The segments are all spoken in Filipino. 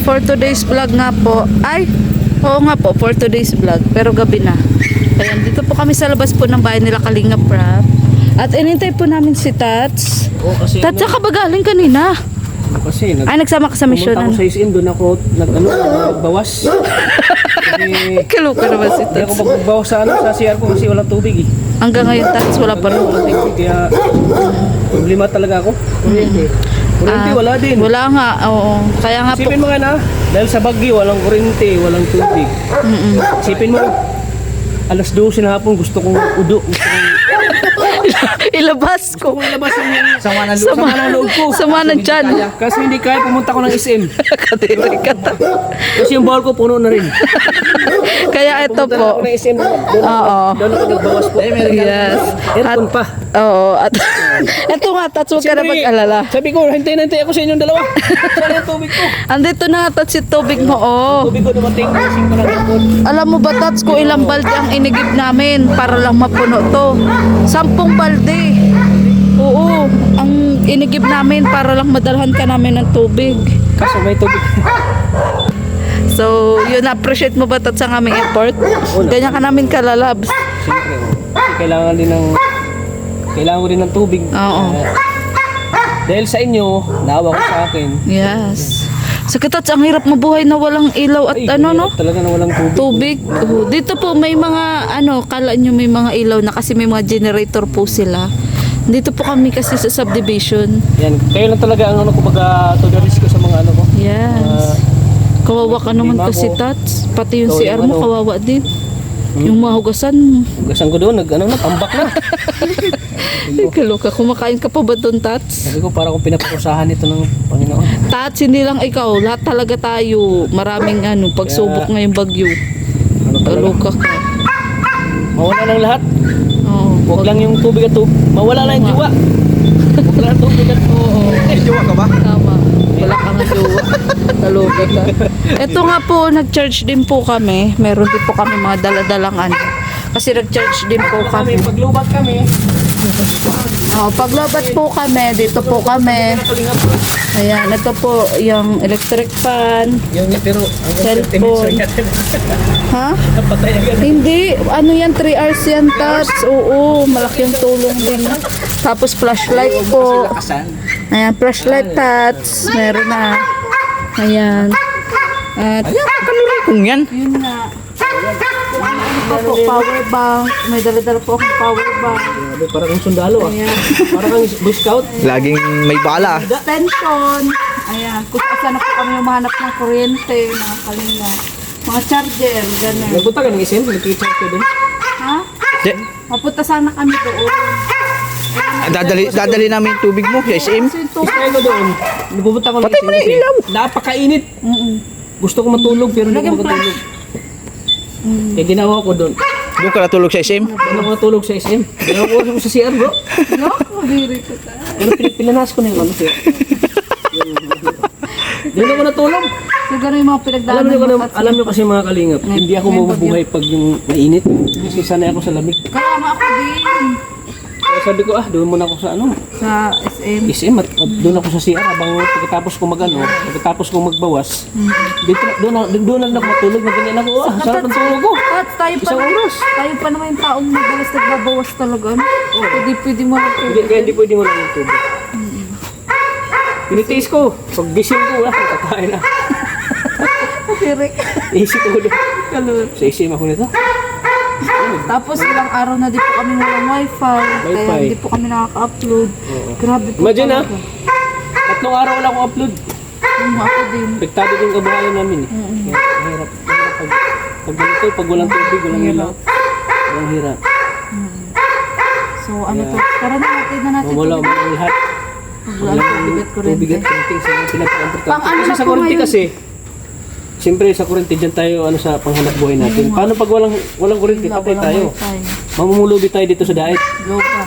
for today's vlog nga po, ay, oo nga po, for today's vlog, pero gabi na. Ayan, dito po kami sa labas po ng bahay nila Kalinga Prab. At inintay po namin si Tats. Oo, kasi Tats, saan ka ba galing kanina? kasi Ay, nagsama ka sa pumunta misyon. ako sa SM, doon ako nagbawas. Kasi Kaluka naman si hindi ako Tats. magbawas sa sa CR ko kasi walang tubig eh. Hanggang ngayon, Tats, wala pa rin tubig. Kaya problema talaga ako. Kuryente wala din. Wala nga, oo. Kaya nga po, Isipin mo nga na, dahil sa Baguio, walang kuryente, walang tubig. Isipin mo, alas 12 na hapon, gusto kong udo. ilabas ko. Kung ilabas yung sama ng loob ko. Sama ng tiyan. Kasi hindi kaya pumunta ko ng SM. Katiri ka ta. Kasi yung bawal ko puno na rin. Kaya ito Pumunta po. ako ng SM. Oo. Doon ako nagbawas po. Yes. Aircon pa. Oo. At ito nga, Tats, huwag ka na mag-alala. Sabi ko, hintay-hintay ako sa inyong dalawa. Saan yung tubig ko? Andito na, Tats, si tubig mo, oh. Tubig ko dumating. Kasing ko na hapon. Alam mo ba, Tats, kung ilang balde ang inigib namin para lang mapuno to? 10 balde. Oo, ang inigib namin para lang madalhan ka namin ng tubig. Kaso may tubig. So, yun, appreciate mo ba, Tats, ang aming effort? Ganyan ka namin kalalabs. Siyempre, kasi kailangan ko din ng tubig. Oo. Dahil sa inyo, naawa ko sa akin. Yes. Sa Tats, ang hirap mabuhay na walang ilaw at ano, no? Talaga na walang tubig. Tubig. Oh, dito po may mga kala nyo may mga ilaw na kasi may mga generator po sila. Dito po kami kasi sa subdivision. Yan, kayo lang talaga ang kumbaga to the risk ko sa mga ko. Yes. Kawawa ka naman lima kasi, ko. Tats. Pati yung So, CR yung mo, kawawa din. Hmm. Yung mahugasan mo. Gasan ko doon, tambak na. Ay, kaloka. Kumakain ka pa ba doon, Tats? Sabi ko, para kung pinapakusahan ito ng Panginoon. Tats, hindi lang ikaw. Lahat talaga tayo. Maraming pagsubok ngayong bagyo. Ano talaga? Kaloka ka. Mawala ng lahat. Oo. Huwag lang yung tubig at tubig. Mawala lang yung jiwa. Huwag lang tubig at tubig. Jiwa ka ba? Tama. Wala kang jowa. Kaloka ka. Ito nga po, nag-church din po kami. Meron din po kami mga daladalang Kasi nag-church din po kami. Paglubat kami. Paglabat po kami, dito po kami. Ayan, ito po yung electric fan. Yung pero Cellphone. Ha? Napatay agad. Hindi, ano yan, 3 hours yan, Tats. Oo, malaking tulong din. Tapos flashlight po. Ayan, flashlight, Tats. Meron na. Ayan. At Kung yan. yun nga. Ito po, power bank. May dala-dala po akong power bank. Parang kang sundalo ah. Ayan. Parang kang Boy Scout. Laging may bala. Extension. Ayan. Kung saan na po kami humahanap ng kuryente, mga kalinga. Mga charger, gano'n. Nagpunta ka ng SM? Nag-chat ka doon? Ha? Mapunta sana kami doon. Dadali namin yung tubig mo sa SM. Kasi yung tubig. Kaya ko doon. Nagpupunta ko ng Patay SM mo na yung kasi ilaw. napakainit. Gusto ko matulog pero hindi ko Lagyan makatulog. Kaya ginawa ko doon. Doon ka natulog sa SM. Ano ko natulog sa SM? Ginawa ko sa CR bro. No? Mabiri ko ta. Pero pinanas ko na yung sir. Doon ako natulog. So, gano'n yung mga pinagdaanan mo. Alam niyo kasi mga kalingap, hindi ako mabubuhay pag yung mainit. Kasi sanay ako sa lamig. Kaya nga ako din. Kaya sabi ko, doon muna ako sa Sa SM. SM at doon ako sa CR habang pagkatapos ko pagkatapos ko magbawas. Doon na ako matulog na ganyan ako. Sarap ng tulog ko. Tats, tayo pa Isang oras. Tayo pa naman yung taong madalas nagbabawas talaga. No? Pwede mo lang Kaya hindi pwede mo lang yung tubig. Pinitiis ko. Pag gising ko, kakain na. Mabiri. Isip ko doon. Kalot. Sa SM ako nito. Tapos ilang araw na di po kami walang wifi. Kaya Wifi. hindi po kami nakaka-upload. Grabe po Imagine talaga. 3 araw wala akong upload. Ako din. Apektado din yung kabuhayan namin eh. Kaya mahirap. Pag ganito, pag walang tubig, walang ilaw. Walang hirap. So ano to? Tara na natin Wala mo ang lahat. Wala bigat ko rin. Tubig at kuryente sa mga pinapakaimportante. Pang ano Kasi na sa po kuryente ngayon? kasi, siyempre sa kuryente dyan tayo sa panghanap buhay natin. Paano pag walang kuryente, patay tayo. Mamumulubi tayo dito sa daet. Go pa.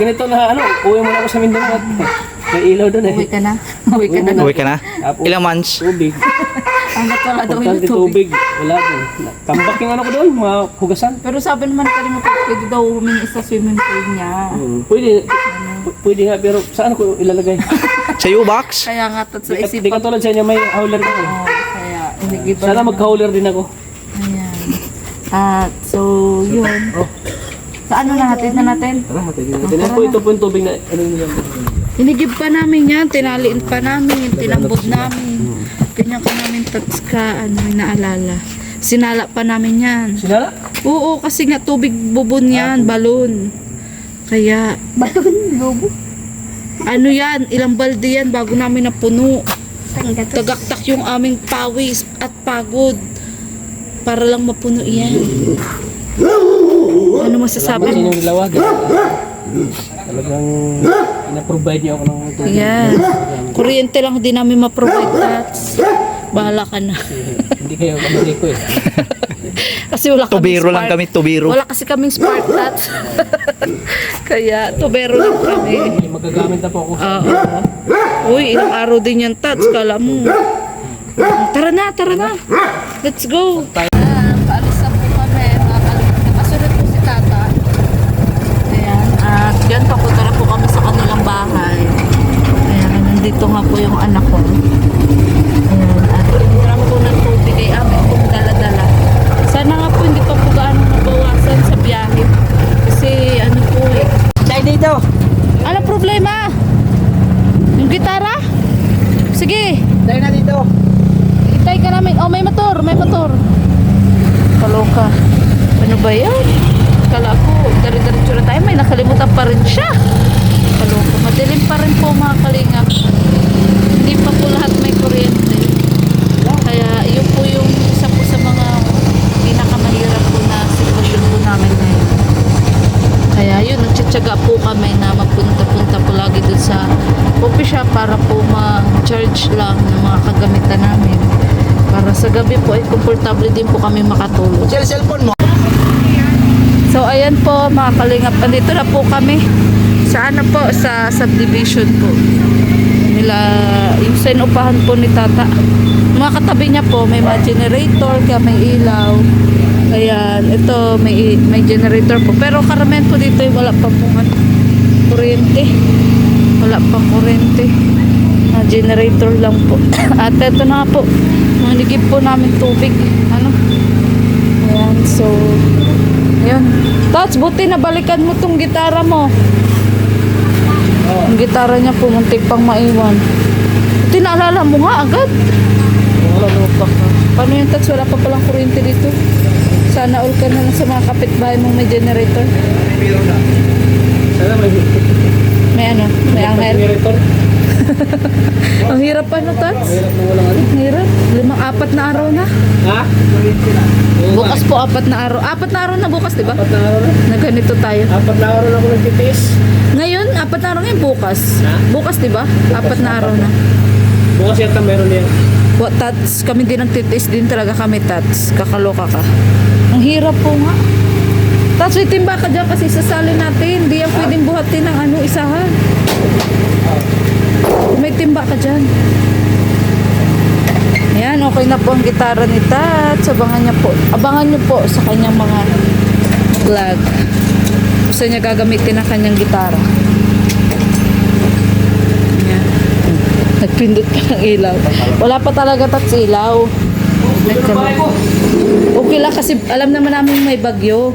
Ganito na uwi mo na ako sa Mindanao at may ilaw doon eh. Uwi ka na. Uwi ka na. Uwi ka na? Tapos, Ilang months? Tubig. Ang natala daw yung Importante tubig. tubig. Wala doon. Tambak yung ko doon, mga hugasan. Pero sabi naman kanina po, pwede daw humingi sa swimming pool niya. Pwede nga pero saan ko ilalagay? Sa U-Box? Kaya nga, tats sa Di isipan. katulad sa inyo, may howler ka. Oo, kaya inigib Sana mag-howler din ako. Ayan. At so, yun. Sa ano na, hatid na natin? Tara, hatid natin. Yan po, ito po yung tubig na, ano nyo yan. Inigib pa namin yan, tinaliin pa namin, tinambod namin. Ganyan ka namin tats ka, ano, naalala. Sinala pa namin yan. Sinala? Oo, kasi nga tubig bubon yan, balon. Kaya, ano yan, ilang balde yan bago namin napuno. Tagaktak yung aming pawis at pagod para lang mapuno yan. Ano masasabi Kasi mo? yung dalawa, talagang ina-provide niyo ako ng tubig. Ayan. Kuryente lang din namin ma-provide tats. Bahala ka na. Hindi kayo kamili ko eh. Kasi wala kaming Tubiro lang spark. kami, tubiro. Wala kasi kaming spark tats. Kaya tubero lang kami. Magagamit na po ako. Oo. Uy, ilang araw din yan tats. Kala mo. Tara na, tara na. Let's go. Paalis na po kami. Nakasunod po si Tata. Ayan. At yan, papunta na po kami sa kanilang bahay. Ayan. Nandito nga po yung anak ko. Ayan. At marami po ng tubig ay amin pong dala-dala. Sana nga po hindi pa po gaano nabawasan sa biyahe. Kasi ano po eh. Tayo dito! Ano problema? Yung gitara? Sige. Tayo na dito! Itay ka namin. Oh, may motor. May motor. Kaloka. Ano ba yan? Kala ko, dari-diretso na tayo. May nakalimutan pa rin siya. Kaloka. Madilim pa rin po mga kalingap. Hindi pa po lahat may kuryente. Kaya yun po yung isa po sa mga pinakamahirap po na sitwasyon po namin ngayon. Kaya yun, nagtsatsaga po kami na magpunta-punta po lagi dun sa coffee shop para po ma-charge lang ng mga kagamitan namin. Para sa gabi po ay komportable din po kami makatulog. Cellphone mo. So ayan po mga kalingap, andito na po kami sa ano po, sa subdivision po. Nila, yung sinupahan po ni Tata. Mga katabi niya po, may mga generator, kaya may ilaw. Ayan, ito may generator po. Pero karamihan po dito ay wala pa pong ano, kuryente. Wala pang kuryente. Na generator lang po. At ito na po, nanigib po namin tubig. Ano? Ayan, so ayan. Tats, buti nabalikan mo tong gitara mo. Yung gitara niya po, muntik pang maiwan. Buti naalala mo nga agad. Laloka ka. Paano yung Tats? Wala pa palang kuryente dito. Sana all ka na lang sa mga kapitbahay mong may generator. Sana may May ano? May angel. generator. Ang hirap pa no, Tats? Hirap na walang ano. Ang hirap. 5-4 na araw na. Ha? Bukas po 4 na araw. 4 na araw na bukas, di ba? 4 na araw na. Na ganito tayo. 4 na araw na ako nagtitiis. Ngayon, 4 na araw ngayon bukas. Ha? Bukas, di ba? 4 na araw na. Bukas yata meron yan. What, Tats? Kami din nagtitis din talaga kami, Tats. Kakaloka ka. Ang hirap po nga. Tats, may timba ka dyan kasi sasali natin. Hindi yan pwedeng buhatin ng ano, isahan. May timba ka dyan. Ayan, okay na po ang gitara ni Tats. Abangan niyo po sa kanyang mga vlog. Gusto niya gagamitin ang kanyang gitara. Ayan. Nagpindot pa ng ilaw. Wala pa talaga, Tats, ilaw. Okay lang kasi alam naman namin may bagyo.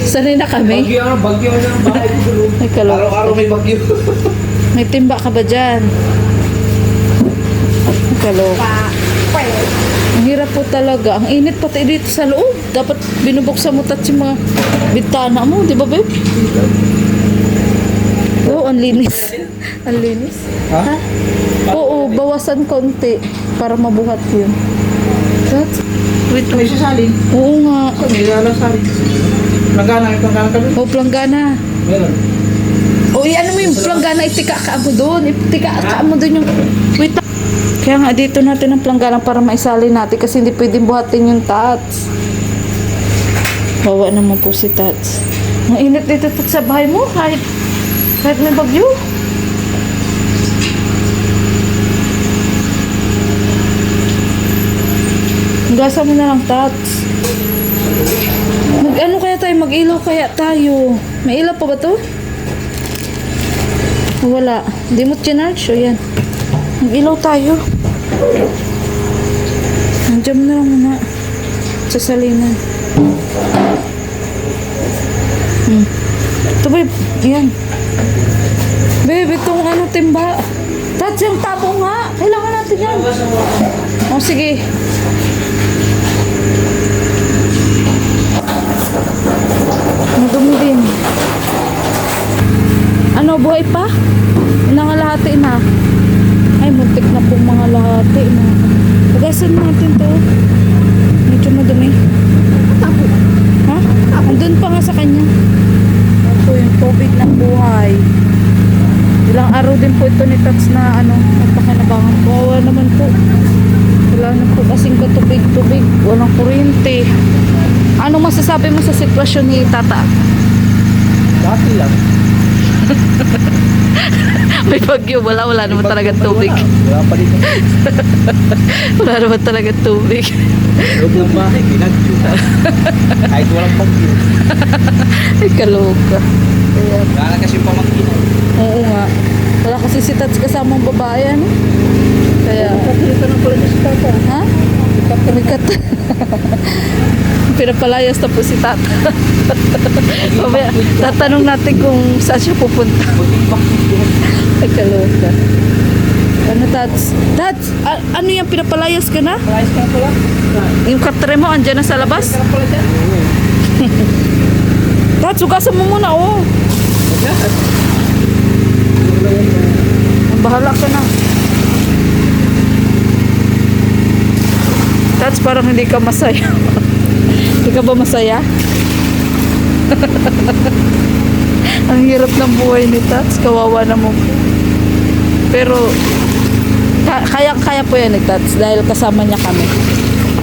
Sanay na kami. Bagyo na ang bahay ko dulo. May kalo. Araw-araw may bagyo. May timba ka ba dyan? May kalo. Ang hirap po talaga. Ang init pati dito sa loob. Dapat binubuksan mo tat yung mga bintana mo. Di ba, babe? Oo, ang linis. Ang linis. Ha? Oo, bawasan konti para mabuhat yun. That's... Wait, May sasalin. Oo nga. May sasalin. Planggana kami. O, planggana. Meron. O, ano mo yung planggana, itika ka mo doon. Itika ka mo doon yung... Wait lang. Kaya nga, dito natin ang planggana para maisali natin kasi hindi pwedeng buhatin yung Tats. Bawa naman po si Tats. Ang init dito Tats sa bahay mo kahit may bagyo. Gasa mo na lang, Tats. Mag-ano kaya tayo? Mag-ilaw kaya tayo? May ilaw pa ba to? Wala. Hindi mo chinarge. O yan. Mag-ilaw tayo. Nandiyan na lang muna. Sa salinan. Ito babe. Ayan. Babe, itong ano timba. Tats yung tabo nga. Kailangan natin yan. O sige. Madumi din. Ano, buhay pa? Nangalahati na. Ay, muntik na pong mga lahati na. Pagasan natin to. Medyo madumi. Ha? Andun pa nga sa kanya. Ito yung tubig ng buhay. Ilang araw din po ito ni Tats na ano, nagpakinabangan po. Wala naman po. Wala na po kasing katubig-tubig. Walang kuryente. Ano masasabi mo sa sitwasyon ni Tata? Dati lang. May bagyo, wala naman talaga tubig. Wala pa dito. Wala naman talaga tubig. Loob ng bahay, binagyo. Kahit walang bagyo. Ay, kaloka. Ayan. Wala kasi pamangkin. Oo nga. Wala kasi si Tats kasamang babae, ano? Kaya, Ito na pala niya si Tata. ha? Mikat. Pinapalayas na po si Tata. Mamaya, tatanong natin kung saan siya pupunta. Ay, kaloka. Ano, Tats? Tats, ano yung pinapalayas ka na? Ayos ka na pala. Yung katre mo, andyan na sa labas? Ka na pala dyan. Tats, hugasan mo muna, oh. Bahala ka na. Tats, parang hindi ka masaya. Hindi ka ba masaya? Ang hirap ng buhay ni Tats. Kawawa naman po. Pero, kaya po yan ni Tats dahil kasama niya kami.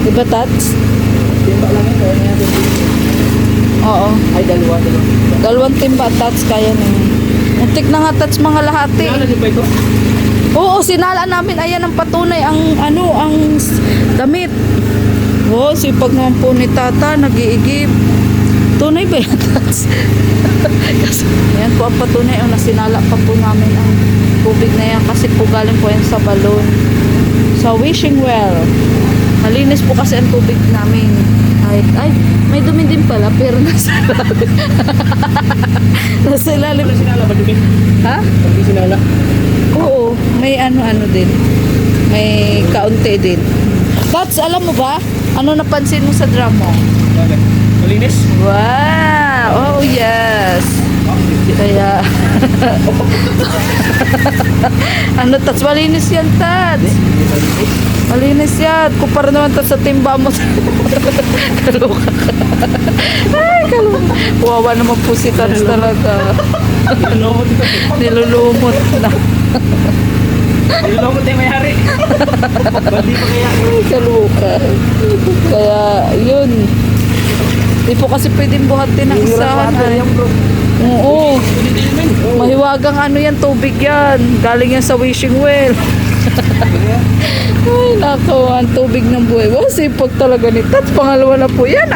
Diba, Tats? Timba lang ito. Oo. Ay, dalawa. Dalawang timba, Tats, kaya na yun. Muntik na nga, Tats, mga lahati. Ano din ba ito? Oo, sinala namin. Ayan ang patunay. Ang damit. Oo, sipag naman po ni Tata. Nag-iigib. Tunay ba yan, Tats? Ayan po ang patunay. O, nasinala pa po namin ang tubig na yan. Kasi po galing po yan sa balon. Sa wishing well. Malinis po kasi ang tubig namin. Ay, may dumi din pala. Pero nasa ilalim. Nasa ilalim. Wala sinala ba dumi? Ha? Hindi sinala. Oo, may ano-ano din. May kaunti din. Tats, alam mo ba? Ano napansin mo sa drum mo? Bakit? Malinis? Wow! Oh, yes! Kaya... ano, Tats? Malinis yan, Tats! Malinis yan. Kumpara naman, Tats, sa timba mo. Kaluka ka. Ay, kaluka. Wawa naman po si Tats talaga. Nilulumot ito. Nilulumot na. Nilulumot yung may-hari. Bandi pa kaya. Ay, kaluka. Kaya, yun. Di po kasi pwedeng buhatin ng isahan. Ay. Oo. Mahiwagang ano yan, tubig yan. Galing yan sa wishing well. Ay, nakaw, ang tubig ng buhay. Wow, sipag talaga ni Tats. Pangalawa na po yan.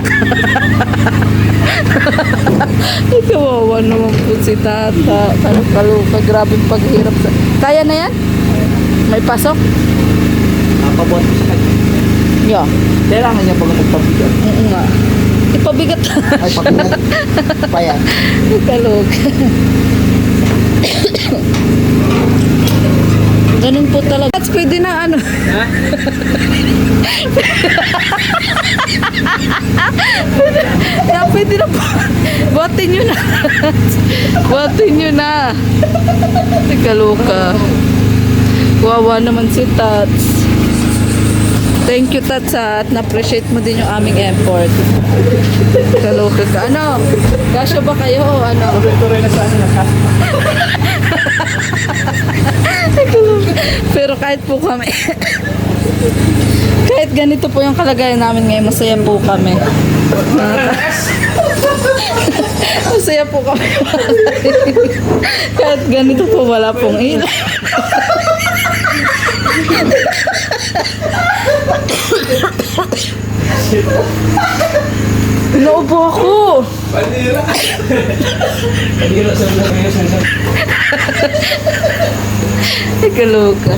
Ay, kawawa naman po si Tata. Kaluka, grabing paghirap. Kaya na yan? May pasok? Pabuhat ko sa kanya. Yeah. Kailangan niya pag magpabigat. Oo nga. Ipabigat. Ay, pagbuhat. Payan. Kalog. Ganun po talaga. Tats, pwede na ano. Ha? Pwede na po. Buhatin nyo na. Buhatin nyo na. Kaloka. Wawa naman si Tats. Thank you, Tats, at na-appreciate mo din yung aming effort. Kaloka ka. Ano? Kasya ba kayo o ano? Ito rin na sa ano na. Pero kahit po kami kahit ganito po yung kalagayan namin ngayon, masaya po kami. Masaya po kami. Kahit ganito po, wala pong ilaw. Naupo ako. Panira. Panira sa mga Kaloka.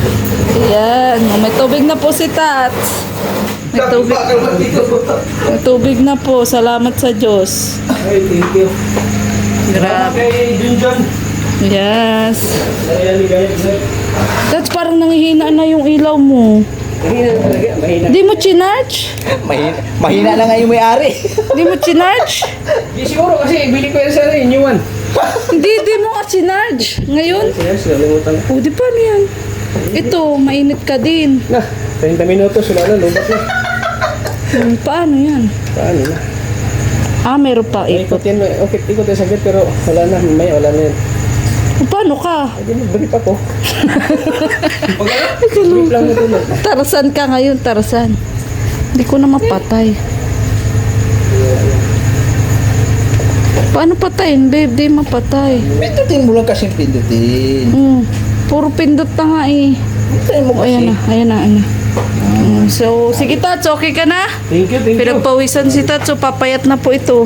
Ayan. May tubig na po si Tats. May tubig. May tubig na po. Salamat sa Diyos. Ay, thank you. Grabe. Kay Junjun. Yes. Ayan, guys. Tats, parang nangihina na yung ilaw mo. Mahina talaga. Mahina. Di mo chinarge? Mahina na nga yung may-ari. Di mo chinarge? Di siguro kasi bili ko yan sa new one. Di mo ka chinarge. Ngayon? Yes, nalimutan ko. O, di paano yan? Ito, mainit ka din. Na, 30 minutos wala na, lubat na. Paano yan? Paano na? Ah, meron pa ikot. Ikot yan, okay, ikot yan saglit pero wala na, may wala na yan. O, paano ka? Hindi mo, brief ako. Brief lang mo tulog. Tarasan ka ngayon, tarasan. Hindi ko na mapatay. Paano patayin, babe? Di mapatay. Pindutin mo lang kasi pindutin. Puro pindot na nga eh. Pindutin mo O, ayan kasi. na, ayan na. So, sige Tats, okay ka na? Thank you, thank you. Pinagpawisan si Tats, so papayat na po ito.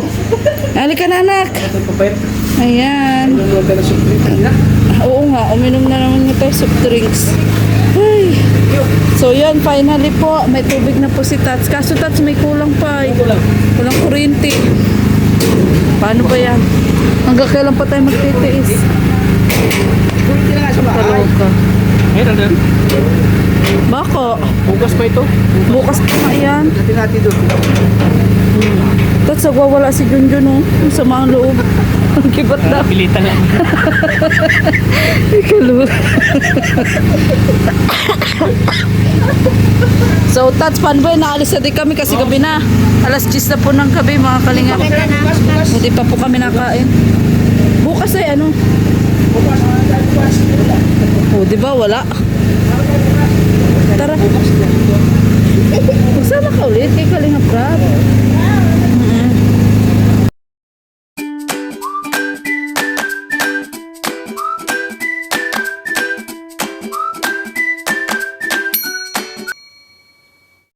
Halika na, anak. Ito papayat. Ayan. Ano ka na sulit na? Oo nga, uminom na naman nga tayo soft drinks. Ay. So yan, finally po, may tubig na po si Tats. Kaso Tats, may kulang pa. Ito lang. Kulang kuryente. Paano ba yan? Hanggang kailan pa tayo magtitiis? Buti na nga sa bahay. Kaloka. Meron na. Bako, Bukas pa ito. bukas pa nga yan. Natin natin doon. Tats, nagwawala si Junjun, oh. Ang sama ang loob. Ang kibat na. Pilitan na. Kaloka. So, Tats, paano ba? Naalis na din kami kasi gabi na. Alas 10 na po ng gabi, mga kalingap. Hindi pa po kami nakain. Bukas ay ano? O, di ba? Wala. Tara. Magsama ka ulit kay Kalingap Rab.